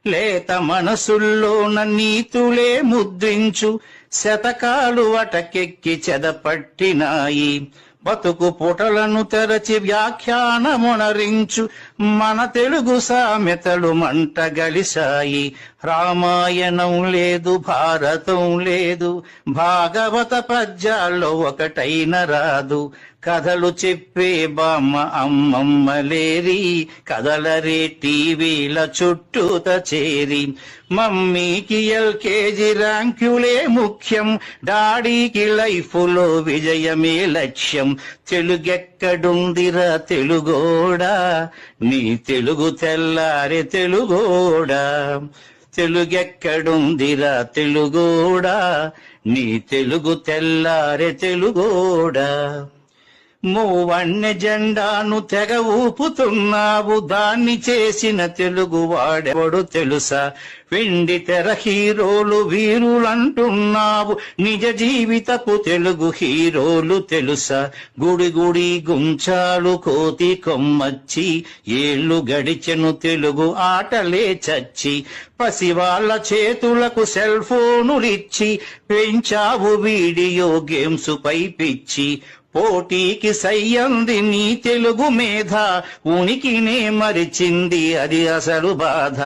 లేత మనసుల్లోన నీతులే ముద్రించు శతకాలు అటకెక్కి చెదపట్టినాయి. బతుకు పుటలను తెరచి వ్యాఖ్యానమునరించు మన తెలుగు సామెతలు మంటగలిసాయి. రామాయణం లేదు, భారతం లేదు, భాగవత పద్యాల్లో ఒకటైన రాదు. కథలు చెప్పే బామ్మ అమ్మమ్మ లేరి, కథలరే టీవీల చుట్టూత చేరి. మమ్మీకి ఎల్కేజీ ర్యాంకులే ముఖ్యం, డాడీకి లైఫ్లో విజయమే లక్ష్యం. తెలుగెక్కడుందిరా తెలుగోడా, నీ తెలుగు తెల్లారే తెలుగోడా. తెలుగెక్కడుందిరా తెలుగోడా, నీ తెలుగు తెల్లారే తెలుగోడా. మూవన్నె జెండాను తెగ ఊపుతున్నావు, దాన్ని చేసిన తెలుగు వాడెవడు తెలుసా? వెండి తెర హీరోలు వీరులంటున్నావు, నిజ జీవితపు తెలుగు హీరోలు తెలుసా? గుడి గుడి గుంచాలు కోతి కొమ్మచ్చి, ఏళ్ళు గడిచెను తెలుగు ఆటలే చచ్చి. పసివాళ్ల చేతులకు సెల్ ఫోనులిచ్చి పెంచావు వీడియో గేమ్స్ పై పిచ్చి. పోటీకి సయ్యంది నీ తెలుగు మేధ, ఉనికినే మరిచింది అది అసలు బాధ.